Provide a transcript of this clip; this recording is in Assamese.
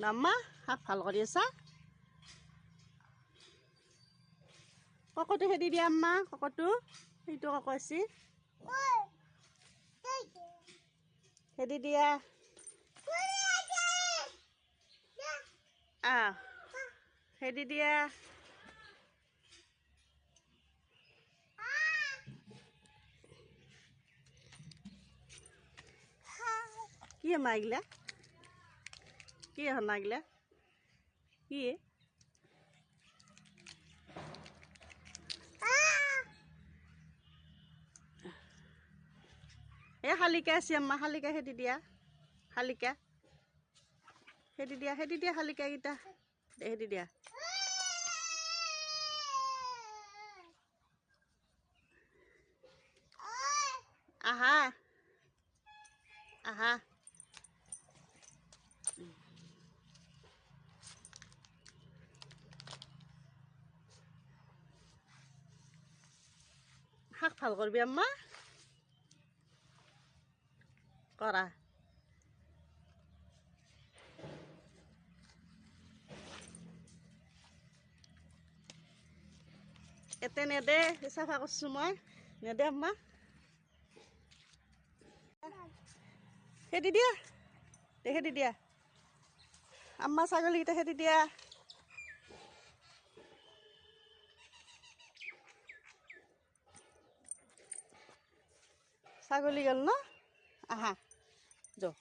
আম্মা শাক ভাল কৰি আছা ককটো খেদি দিয়া আম্মা ককটো সেইটো কক আছে খেদি দিয়া খেদি দিয়া কি আম্মা এগুলা কি হনা এগুলা কি এই শালিকা আছে আম্মা শালিকা খেদি দিয়া শালিকা খেদি দিয়া শালিকা কেইটা খেদি দিয়া আহা আহা শাক ভাল করবি আম্মা করা এতে নেদে চাফা করছো মই নেদে আম্মা খেদি দিয়া খেদি দিয়া আম্মা ছাগলীকেইটা খেদি দিয়া ছাগলী গেল ন আহা যাও